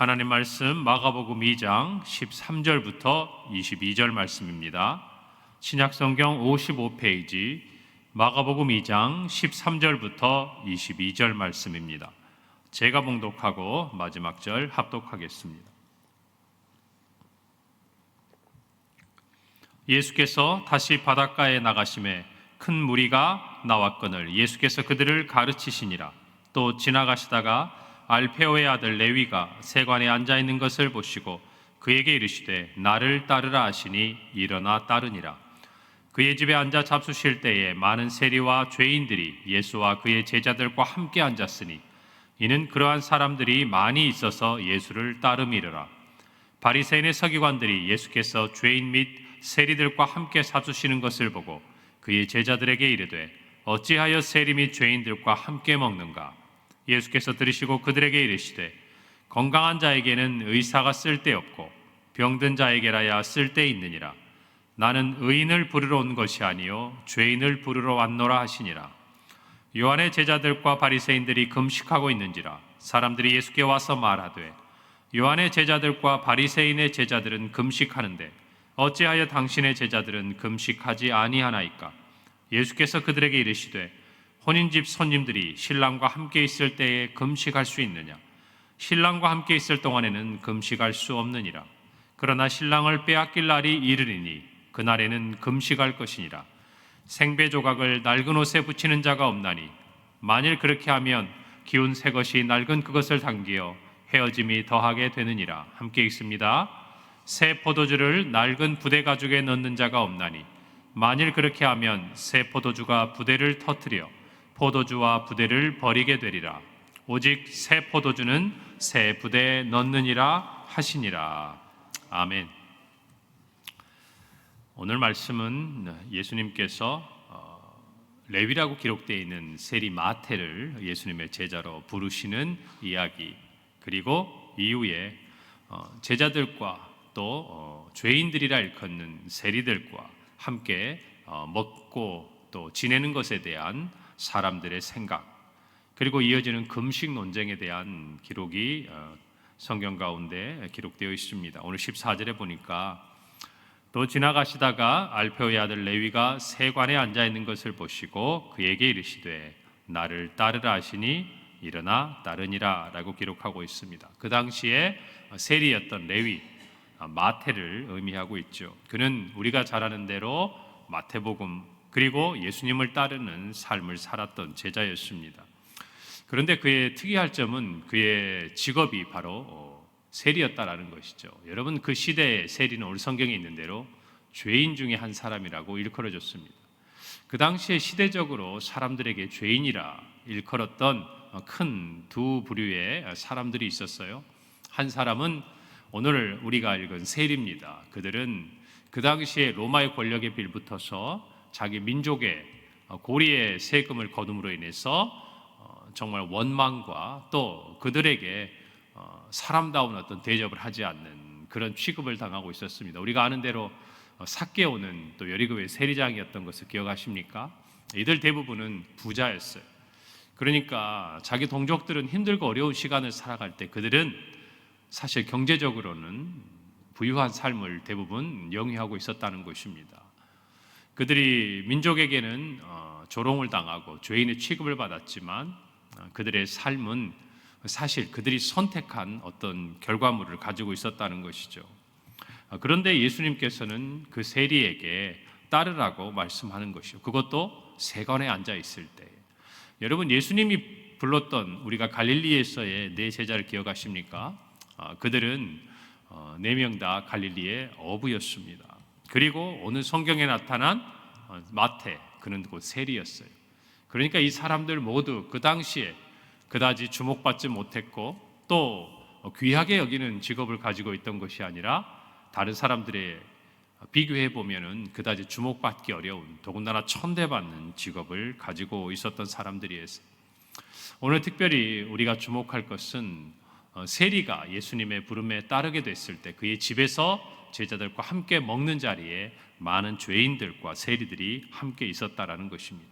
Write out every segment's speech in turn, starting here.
하나님 말씀 마가복음 2장 13절부터 22절 말씀입니다. 신약성경 55페이지 마가복음 2장 13절부터 22절 말씀입니다. 제가 봉독하고 마지막 절 합독하겠습니다. 예수께서 다시 바닷가에 나가심에 큰 무리가 나왔거늘 예수께서 그들을 가르치시니라. 또 지나가시다가 알페오의 아들 레위가 세관에 앉아 있는 것을 보시고 그에게 이르시되 나를 따르라 하시니 일어나 따르니라. 그의 집에 앉아 잡수실 때에 많은 세리와 죄인들이 예수와 그의 제자들과 함께 앉았으니 이는 그러한 사람들이 많이 있어서 예수를 따름이르라. 바리새인의 서기관들이 예수께서 죄인 및 세리들과 함께 잡수시는 것을 보고 그의 제자들에게 이르되 어찌하여 세리 및 죄인들과 함께 먹는가? 예수께서 들으시고 그들에게 이르시되 건강한 자에게는 의사가 쓸데없고 병든 자에게라야 쓸데있느니라. 나는 의인을 부르러 온 것이 아니요 죄인을 부르러 왔노라 하시니라. 요한의 제자들과 바리새인들이 금식하고 있는지라 사람들이 예수께 와서 말하되 요한의 제자들과 바리새인의 제자들은 금식하는데 어찌하여 당신의 제자들은 금식하지 아니하나이까? 예수께서 그들에게 이르시되 혼인집 손님들이 신랑과 함께 있을 때에 금식할 수 있느냐? 신랑과 함께 있을 동안에는 금식할 수 없느니라. 그러나 신랑을 빼앗길 날이 이르리니 그날에는 금식할 것이니라. 생배 조각을 낡은 옷에 붙이는 자가 없나니 만일 그렇게 하면 기운 새 것이 낡은 그것을 당기어 헤어짐이 더하게 되느니라. 함께 읽습니다. 새 포도주를 낡은 부대 가죽에 넣는 자가 없나니 만일 그렇게 하면 새 포도주가 부대를 터뜨려 포도주와 부대를 버리게 되리라. 오직 새 포도주는 새 부대에 넣느니라 하시니라. 아멘. 오늘 말씀은 예수님께서 레위라고 기록되어 있는 세리 마태를 예수님의 제자로 부르시는 이야기, 그리고 이후에 제자들과 또 죄인들이라 일컫는 세리들과 함께 먹고 또 지내는 것에 대한 사람들의 생각, 그리고 이어지는 금식 논쟁에 대한 기록이 성경 가운데 기록되어 있습니다. 오늘 14절에 보니까 또 지나가시다가 알페오의 아들 레위가 세관에 앉아 있는 것을 보시고 그에게 이르시되 나를 따르라 하시니 일어나 따르니라 라고 기록하고 있습니다. 그 당시에 세리였던 레위, 마태를 의미하고 있죠. 그는 우리가 잘 아는 대로 마태복음 그리고 예수님을 따르는 삶을 살았던 제자였습니다. 그런데 그의 특이할 점은 그의 직업이 바로 세리였다라는 것이죠. 여러분, 그 시대의 세리는 오늘 성경에 있는 대로 죄인 중에 한 사람이라고 일컬어졌습니다. 그 당시에 시대적으로 사람들에게 죄인이라 일컬었던 큰 두 부류의 사람들이 있었어요. 한 사람은 오늘 우리가 읽은 세리입니다. 그들은 그 당시에 로마의 권력에 빌붙어서 자기 민족의 고리의 세금을 거둠으로 인해서 정말 원망과 또 그들에게 사람다운 어떤 대접을 하지 않는 그런 취급을 당하고 있었습니다. 우리가 아는 대로 삭개오는 또 여리고의 세리장이었던 것을 기억하십니까? 이들 대부분은 부자였어요. 그러니까 자기 동족들은 힘들고 어려운 시간을 살아갈 때 그들은 사실 경제적으로는 부유한 삶을 대부분 영위하고 있었다는 것입니다. 그들이 민족에게는 조롱을 당하고 죄인의 취급을 받았지만 그들의 삶은 사실 그들이 선택한 어떤 결과물을 가지고 있었다는 것이죠. 그런데 예수님께서는 그 세리에게 따르라고 말씀하는 것이요. 그것도 세관에 앉아 있을 때. 여러분, 예수님이 불렀던 우리가 갈릴리에서의 네 제자를 기억하십니까? 그들은 4명 다 갈릴리의 어부였습니다. 그리고 오늘 성경에 나타난 마태, 그는 곧 세리였어요. 그러니까 이 사람들 모두 그 당시에 그다지 주목받지 못했고 또 귀하게 여기는 직업을 가지고 있던 것이 아니라 다른 사람들에 비교해 보면은 그다지 주목받기 어려운, 더군다나 천대받는 직업을 가지고 있었던 사람들이었어요. 오늘 특별히 우리가 주목할 것은 세리가 예수님의 부름에 따르게 됐을 때 그의 집에서 제자들과 함께 먹는 자리에 많은 죄인들과 세리들이 함께 있었다라는 것입니다.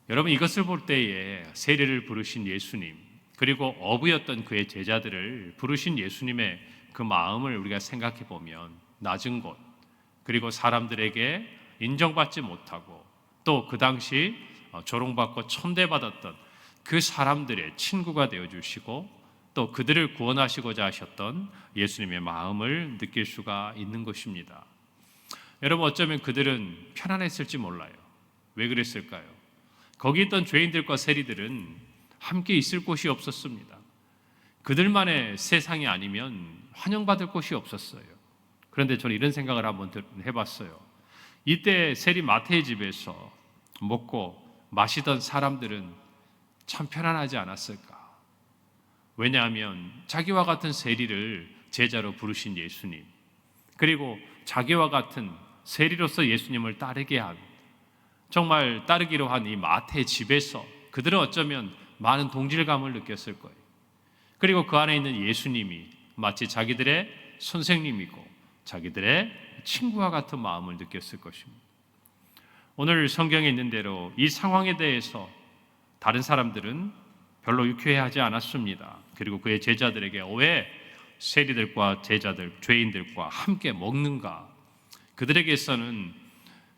여러분, 이것을 볼 때에 세리를 부르신 예수님, 그리고 어부였던 그의 제자들을 부르신 예수님의 그 마음을 우리가 생각해 보면 낮은 곳, 그리고 사람들에게 인정받지 못하고 또 그 당시 조롱받고 천대받았던 그 사람들의 친구가 되어주시고 또 그들을 구원하시고자 하셨던 예수님의 마음을 느낄 수가 있는 것입니다. 여러분, 어쩌면 그들은 편안했을지 몰라요. 왜 그랬을까요? 거기 있던 죄인들과 세리들은 함께 있을 곳이 없었습니다. 그들만의 세상이 아니면 환영받을 곳이 없었어요. 그런데 저는 이런 생각을 한번 해봤어요. 이때 세리 마태의 집에서 먹고 마시던 사람들은 참 편안하지 않았을까? 왜냐하면 자기와 같은 세리를 제자로 부르신 예수님, 그리고 자기와 같은 세리로서 예수님을 따르게 한, 정말 따르기로 한 이 마태의 집에서 그들은 어쩌면 많은 동질감을 느꼈을 거예요. 그리고 그 안에 있는 예수님이 마치 자기들의 선생님이고 자기들의 친구와 같은 마음을 느꼈을 것입니다. 오늘 성경에 있는 대로 이 상황에 대해서 다른 사람들은 별로 유쾌해하지 않았습니다. 그리고 그의 제자들에게 왜 세리들과 제자들, 죄인들과 함께 먹는가? 그들에게서는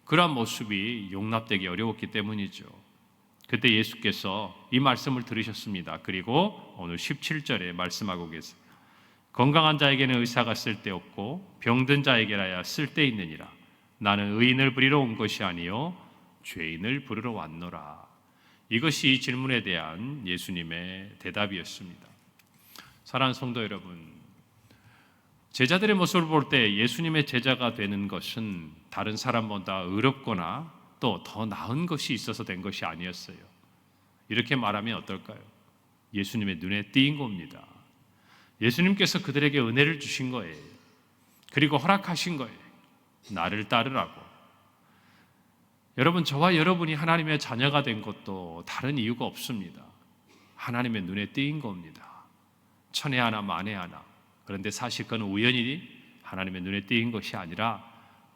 그러한 모습이 용납되기 어려웠기 때문이죠. 그때 예수께서 이 말씀을 들으셨습니다. 그리고 오늘 17절에 말씀하고 계세요. 건강한 자에게는 의사가 쓸데없고 병든 자에게라야 쓸데있느니라. 나는 의인을 부리러 온 것이 아니요 죄인을 부르러 왔노라. 이것이 이 질문에 대한 예수님의 대답이었습니다. 사랑하는 성도 여러분, 제자들의 모습을 볼 때 예수님의 제자가 되는 것은 다른 사람보다 의롭거나 또 더 나은 것이 있어서 된 것이 아니었어요. 이렇게 말하면 어떨까요? 예수님의 눈에 띄인 겁니다. 예수님께서 그들에게 은혜를 주신 거예요. 그리고 허락하신 거예요. 나를 따르라고. 여러분, 저와 여러분이 하나님의 자녀가 된 것도 다른 이유가 없습니다. 하나님의 눈에 띄인 겁니다. 천에 하나 만에 하나. 그런데 사실 그건 우연히 하나님의 눈에 띄인 것이 아니라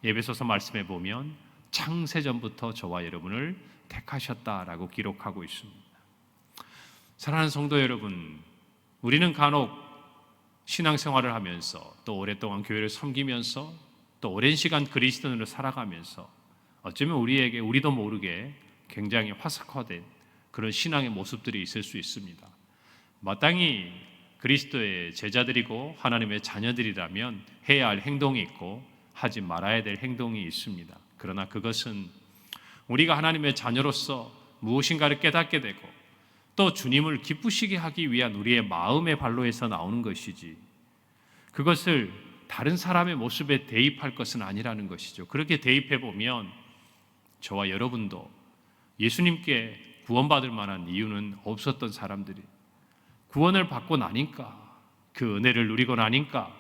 에베소서 말씀에 보면 창세전부터 저와 여러분을 택하셨다라고 기록하고 있습니다. 사랑하는 성도 여러분, 우리는 간혹 신앙생활을 하면서 또 오랫동안 교회를 섬기면서 또 오랜 시간 그리스도인으로 살아가면서 어쩌면 우리도 모르게 굉장히 화석화된 그런 신앙의 모습들이 있을 수 있습니다. 마땅히 그리스도의 제자들이고 하나님의 자녀들이라면 해야 할 행동이 있고 하지 말아야 될 행동이 있습니다. 그러나 그것은 우리가 하나님의 자녀로서 무엇인가를 깨닫게 되고 또 주님을 기쁘시게 하기 위한 우리의 마음의 발로에서 나오는 것이지, 그것을 다른 사람의 모습에 대입할 것은 아니라는 것이죠. 그렇게 대입해 보면 저와 여러분도 예수님께 구원받을 만한 이유는 없었던 사람들이 구원을 받고 나니까, 그 은혜를 누리고 나니까,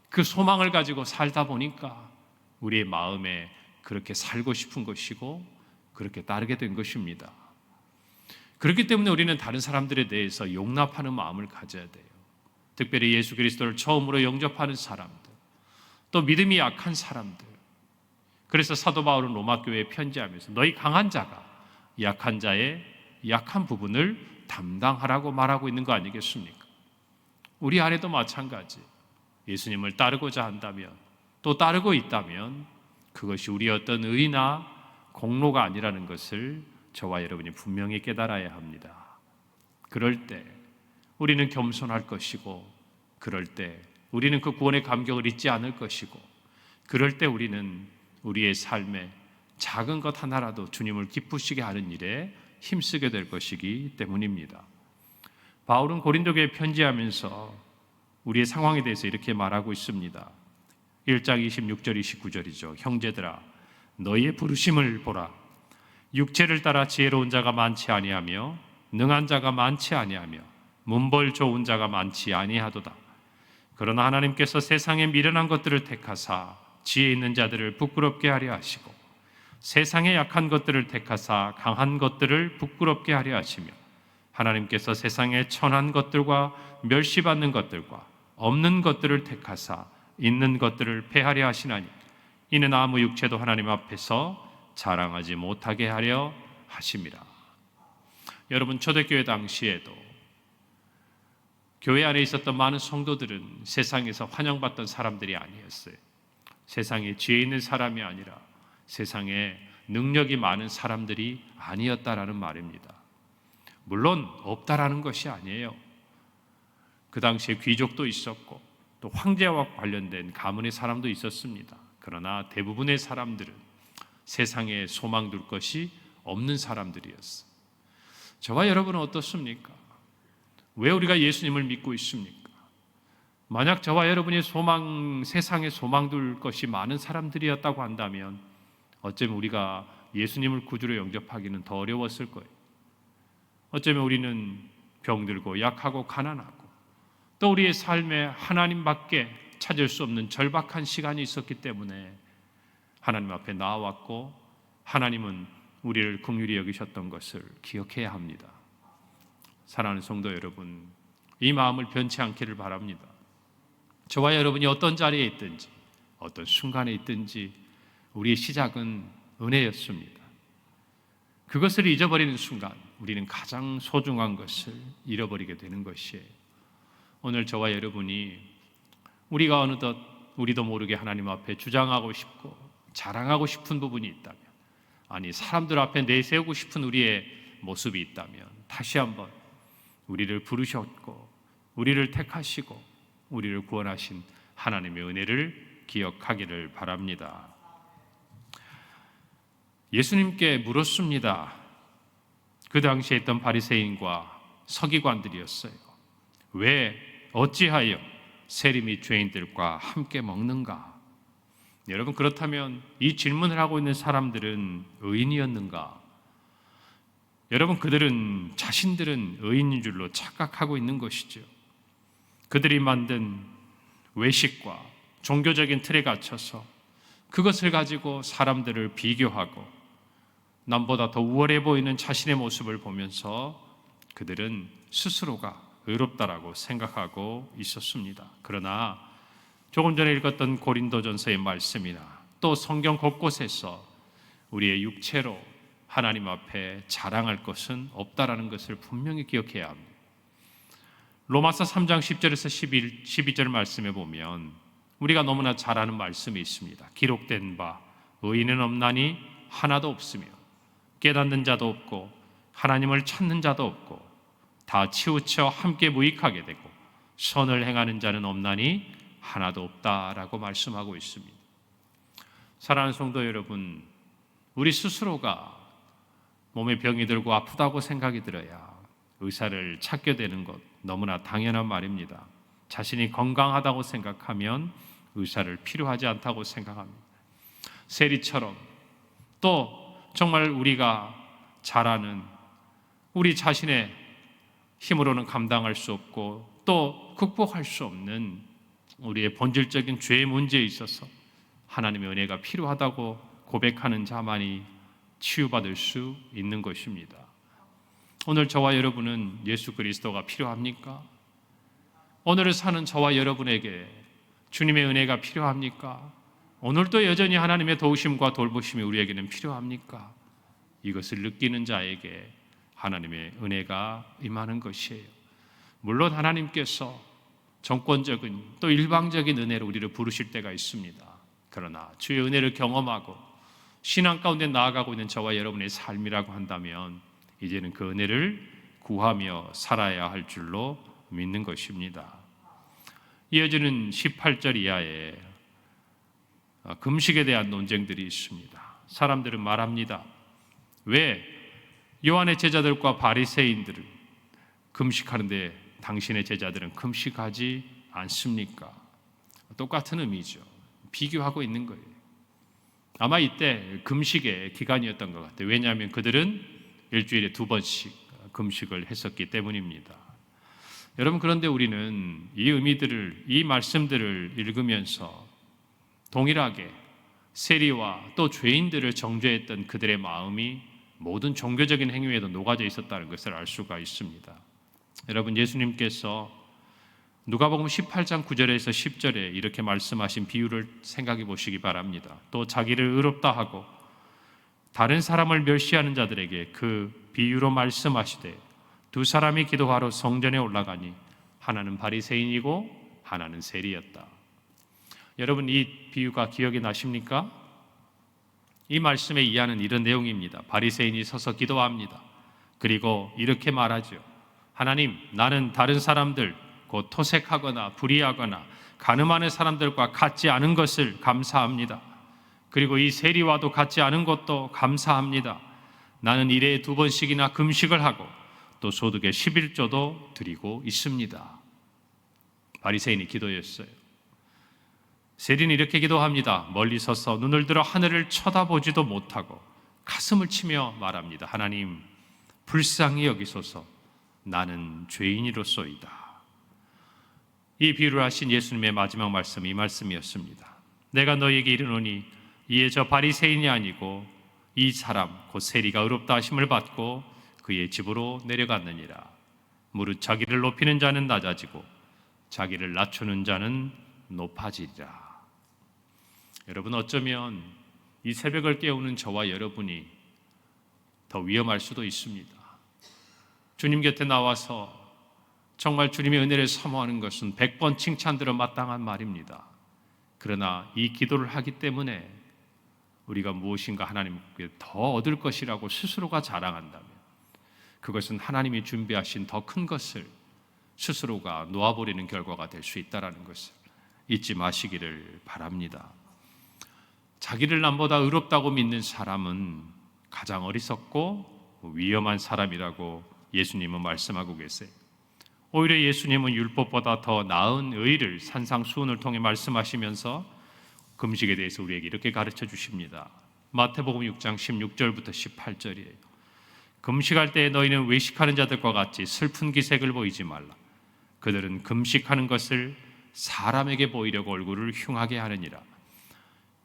그 소망을 가지고 살다 보니까 우리의 마음에 그렇게 살고 싶은 것이고 그렇게 따르게 된 것입니다. 그렇기 때문에 우리는 다른 사람들에 대해서 용납하는 마음을 가져야 돼요. 특별히 예수 그리스도를 처음으로 영접하는 사람들, 또 믿음이 약한 사람들. 그래서 사도 바울은 로마 교회에 편지하면서 너희 강한 자가 약한 자의 약한 부분을 담당하라고 말하고 있는 거 아니겠습니까? 우리 안에도 마찬가지. 예수님을 따르고자 한다면, 또 따르고 있다면 그것이 우리의 어떤 의나 공로가 아니라는 것을 저와 여러분이 분명히 깨달아야 합니다. 그럴 때 우리는 겸손할 것이고, 그럴 때 우리는 그 구원의 감격을 잊지 않을 것이고, 그럴 때 우리는 우리의 삶에 작은 것 하나라도 주님을 기쁘시게 하는 일에 힘쓰게 될 것이기 때문입니다. 바울은 고린도 교회에 편지하면서 우리의 상황에 대해서 이렇게 말하고 있습니다. 1장 26절 29절이죠. 형제들아, 너희의 부르심을 보라. 육체를 따라 지혜로운 자가 많지 아니하며 능한 자가 많지 아니하며 문벌 좋은 자가 많지 아니하도다. 그러나 하나님께서 세상에 미련한 것들을 택하사 지혜 있는 자들을 부끄럽게 하려 하시고 세상에 약한 것들을 택하사 강한 것들을 부끄럽게 하려 하시며 하나님께서 세상에 천한 것들과 멸시받는 것들과 없는 것들을 택하사 있는 것들을 폐하려 하시나니 이는 아무 육체도 하나님 앞에서 자랑하지 못하게 하려 하심이라. 여러분, 초대교회 당시에도 교회 안에 있었던 많은 성도들은 세상에서 환영받던 사람들이 아니었어요. 세상에 지혜 있는 사람이 아니라 세상에 능력이 많은 사람들이 아니었다라는 말입니다. 물론 없다라는 것이 아니에요. 그 당시에 귀족도 있었고 또 황제와 관련된 가문의 사람도 있었습니다. 그러나 대부분의 사람들은 세상에 소망 둘 것이 없는 사람들이었어요. 저와 여러분은 어떻습니까? 왜 우리가 예수님을 믿고 있습니까? 만약 저와 여러분이 세상에 소망 둘 것이 많은 사람들이었다고 한다면 어쩌면 우리가 예수님을 구주로 영접하기는 더 어려웠을 거예요. 어쩌면 우리는 병들고 약하고 가난하고 또 우리의 삶에 하나님밖에 찾을 수 없는 절박한 시간이 있었기 때문에 하나님 앞에 나아왔고 하나님은 우리를 긍휼히 여기셨던 것을 기억해야 합니다. 사랑하는 성도 여러분, 이 마음을 변치 않기를 바랍니다. 저와 여러분이 어떤 자리에 있든지 어떤 순간에 있든지 우리의 시작은 은혜였습니다. 그것을 잊어버리는 순간 우리는 가장 소중한 것을 잃어버리게 되는 것이에요. 오늘 저와 여러분이 우리가 어느덧 우리도 모르게 하나님 앞에 주장하고 싶고 자랑하고 싶은 부분이 있다면, 아니 사람들 앞에 내세우고 싶은 우리의 모습이 있다면 다시 한번 우리를 부르셨고 우리를 택하시고 우리를 구원하신 하나님의 은혜를 기억하기를 바랍니다. 예수님께 물었습니다. 그 당시에 있던 바리새인과 서기관들이었어요. 왜 어찌하여 세리및 죄인들과 함께 먹는가? 여러분, 그렇다면 이 질문을 하고 있는 사람들은 의인이었는가? 여러분, 그들은 자신들은 의인인 줄로 착각하고 있는 것이죠. 그들이 만든 외식과 종교적인 틀에 갇혀서 그것을 가지고 사람들을 비교하고 남보다 더 우월해 보이는 자신의 모습을 보면서 그들은 스스로가 의롭다라고 생각하고 있었습니다. 그러나 조금 전에 읽었던 고린도전서의 말씀이나 또 성경 곳곳에서 우리의 육체로 하나님 앞에 자랑할 것은 없다라는 것을 분명히 기억해야 합니다. 로마서 3장 10절에서 12절 말씀에 보면 우리가 너무나 잘 아는 말씀이 있습니다. 기록된 바 의인은 없나니 하나도 없으며 깨닫는 자도 없고 하나님을 찾는 자도 없고 다 치우쳐 함께 무익하게 되고 선을 행하는 자는 없나니 하나도 없다라고 말씀하고 있습니다. 사랑하는 성도 여러분, 우리 스스로가 몸에 병이 들고 아프다고 생각이 들어야 의사를 찾게 되는 것 너무나 당연한 말입니다. 자신이 건강하다고 생각하면 의사를 필요하지 않다고 생각합니다. 세리처럼 또 정말 우리가 잘 아는 우리 자신의 힘으로는 감당할 수 없고 또 극복할 수 없는 우리의 본질적인 죄의 문제에 있어서 하나님의 은혜가 필요하다고 고백하는 자만이 치유받을 수 있는 것입니다. 오늘 저와 여러분은 예수 그리스도가 필요합니까? 오늘을 사는 저와 여러분에게 주님의 은혜가 필요합니까? 오늘도 여전히 하나님의 도우심과 돌보심이 우리에게는 필요합니까? 이것을 느끼는 자에게 하나님의 은혜가 임하는 것이에요. 물론 하나님께서 정권적인 또 일방적인 은혜로 우리를 부르실 때가 있습니다. 그러나 주의 은혜를 경험하고 신앙 가운데 나아가고 있는 저와 여러분의 삶이라고 한다면 이제는 그 은혜를 구하며 살아야 할 줄로 믿는 것입니다. 이어지는 18절 이하에 금식에 대한 논쟁들이 있습니다. 사람들은 말합니다. 왜 요한의 제자들과 바리새인들은 금식하는데 당신의 제자들은 금식하지 않습니까? 똑같은 의미죠. 비교하고 있는 거예요. 아마 이때 금식의 기간이었던 것 같아요. 왜냐하면 그들은 일주일에 2번씩 금식을 했었기 때문입니다. 여러분, 그런데 우리는 이 의미들을, 이 말씀들을 읽으면서 동일하게 세리와 또 죄인들을 정죄했던 그들의 마음이 모든 종교적인 행위에도 녹아져 있었다는 것을 알 수가 있습니다. 여러분, 예수님께서 누가복음 18장 9절에서 10절에 이렇게 말씀하신 비유를 생각해 보시기 바랍니다. 또 자기를 의롭다 하고 다른 사람을 멸시하는 자들에게 그 비유로 말씀하시되 2 사람이 기도하러 성전에 올라가니 하나는 바리새인이고 하나는 세리였다. 여러분, 이 비유가 기억이 나십니까? 이 말씀에 이하는 이런 내용입니다. 바리새인이 서서 기도합니다. 그리고 이렇게 말하죠. 하나님, 나는 다른 사람들, 곧 토색하거나 불의하거나 간음하는 사람들과 같지 않은 것을 감사합니다. 그리고 이 세리와도 같지 않은 것도 감사합니다. 나는 일에 2번씩이나 금식을 하고 또 소득의 11조도 드리고 있습니다. 바리새인이 기도였어요. 세리는 이렇게 기도합니다. 멀리 서서 눈을 들어 하늘을 쳐다보지도 못하고 가슴을 치며 말합니다. 하나님, 불쌍히 여기소서. 나는 죄인이로소이다. 이 비유를 하신 예수님의 마지막 말씀이 이 말씀이었습니다. 내가 너희에게 이르노니 이에 저 바리새인이 아니고 이 사람 곧 세리가 의롭다 하심을 받고 그의 집으로 내려갔느니라. 무릇 자기를 높이는 자는 낮아지고 자기를 낮추는 자는 높아지리라. 여러분, 어쩌면 이 새벽을 깨우는 저와 여러분이 더 위험할 수도 있습니다. 주님 곁에 나와서 정말 주님의 은혜를 사모하는 것은 100번 칭찬 들어 마땅한 말입니다. 그러나 이 기도를 하기 때문에 우리가 무엇인가 하나님께 더 얻을 것이라고 스스로가 자랑한다면 그것은 하나님이 준비하신 더 큰 것을 스스로가 놓아버리는 결과가 될 수 있다는 것을 잊지 마시기를 바랍니다. 자기를 남보다 의롭다고 믿는 사람은 가장 어리석고 위험한 사람이라고 예수님은 말씀하고 계세요. 오히려 예수님은 율법보다 더 나은 의를 산상수훈을 통해 말씀하시면서 금식에 대해서 우리에게 이렇게 가르쳐 주십니다. 마태복음 6장 16절부터 18절이에요. 금식할 때 너희는 외식하는 자들과 같이 슬픈 기색을 보이지 말라. 그들은 금식하는 것을 사람에게 보이려고 얼굴을 흉하게 하느니라.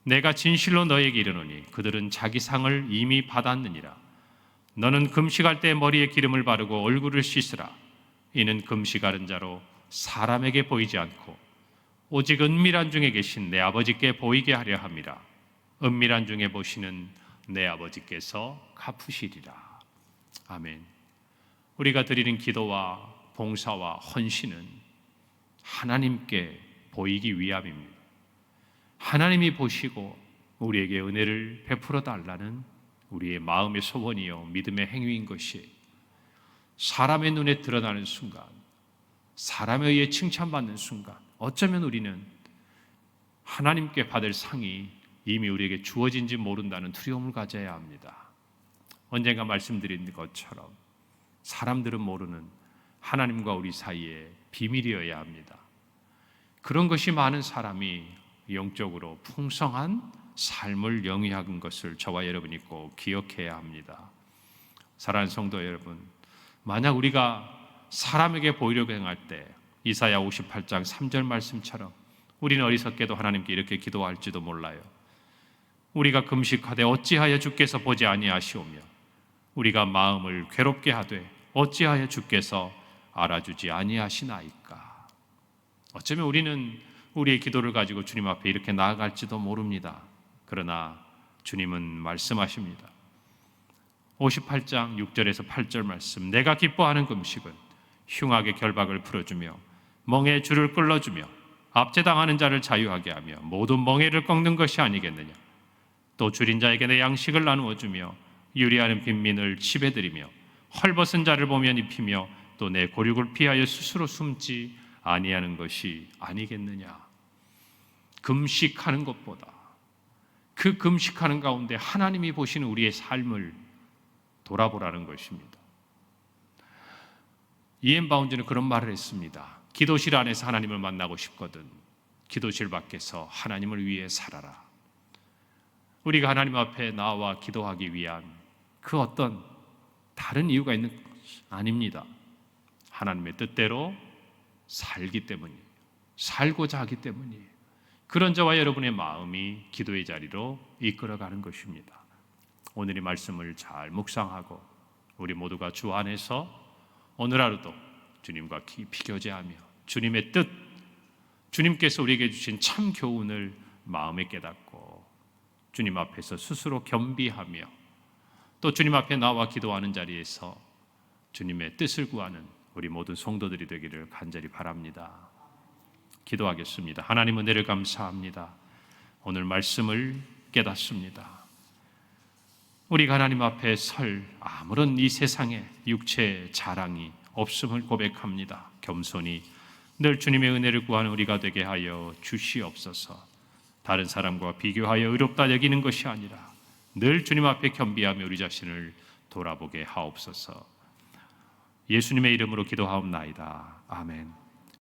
내가 진실로 너희에게 이르노니 그들은 자기 상을 이미 받았느니라. 너는 금식할 때 머리에 기름을 바르고 얼굴을 씻으라. 이는 금식하는 자로 사람에게 보이지 않고 오직 은밀한 중에 계신 내 아버지께 보이게 하려 함이라. 은밀한 중에 보시는 내 아버지께서 갚으시리라. 아멘. 우리가 드리는 기도와 봉사와 헌신은 하나님께 보이기 위함입니다. 하나님이 보시고 우리에게 은혜를 베풀어 달라는 우리의 마음의 소원이요 믿음의 행위인 것이 사람의 눈에 드러나는 순간, 사람에 의해 칭찬받는 순간 어쩌면 우리는 하나님께 받을 상이 이미 우리에게 주어진지 모른다는 두려움을 가져야 합니다. 언젠가 말씀드린 것처럼 사람들은 모르는 하나님과 우리 사이에 비밀이어야 합니다. 그런 것이 많은 사람이 영적으로 풍성한 삶을 영위한 것을 저와 여러분이 꼭 기억해야 합니다. 사랑하는 성도 여러분, 만약 우리가 사람에게 보이려고 행할 때 이사야 58장 3절 말씀처럼 우리는 어리석게도 하나님께 이렇게 기도할지도 몰라요. 우리가 금식하되 어찌하여 주께서 보지 아니하시오며 우리가 마음을 괴롭게 하되 어찌하여 주께서 알아주지 아니하시나이까. 어쩌면 우리는 우리의 기도를 가지고 주님 앞에 이렇게 나아갈지도 모릅니다. 그러나 주님은 말씀하십니다. 58장 6절에서 8절 말씀, 내가 기뻐하는 금식은 흉악의 결박을 풀어주며 멍에 줄을 끌어주며 압제당하는 자를 자유하게 하며 모든 멍에를 꺾는 것이 아니겠느냐. 또 줄인 자에게 내 양식을 나누어 주며 유리하는 빈민을 치배드리며 헐벗은 자를 보면 입히며 또 내 고륙을 피하여 스스로 숨지 아니하는 것이 아니겠느냐. 금식하는 것보다 그 금식하는 가운데 하나님이 보시는 우리의 삶을 돌아보라는 것입니다. 이엔 바운즈는 그런 말을 했습니다. 기도실 안에서 하나님을 만나고 싶거든 기도실 밖에서 하나님을 위해 살아라. 우리가 하나님 앞에 나와 기도하기 위한 그 어떤 다른 이유가 있는 것이 아닙니다. 하나님의 뜻대로 살기 때문이에요. 살고자 하기 때문이에요. 그런 저와 여러분의 마음이 기도의 자리로 이끌어가는 것입니다. 오늘의 말씀을 잘 묵상하고 우리 모두가 주 안에서 오늘 하루도 주님과 깊이 교제하며 주님의 뜻, 주님께서 우리에게 주신 참 교훈을 마음에 깨닫고 주님 앞에서 스스로 겸비하며 또 주님 앞에 나와 기도하는 자리에서 주님의 뜻을 구하는 우리 모든 성도들이 되기를 간절히 바랍니다. 기도하겠습니다. 하나님 은혜를 감사합니다. 오늘 말씀을 깨닫습니다. 우리가 하나님 앞에 설 아무런 이 세상에 육체의 자랑이 없음을 고백합니다. 겸손히 늘 주님의 은혜를 구하는 우리가 되게 하여 주시옵소서. 다른 사람과 비교하여 의롭다 여기는 것이 아니라 늘 주님 앞에 겸비하며 우리 자신을 돌아보게 하옵소서. 예수님의 이름으로 기도하옵나이다. 아멘.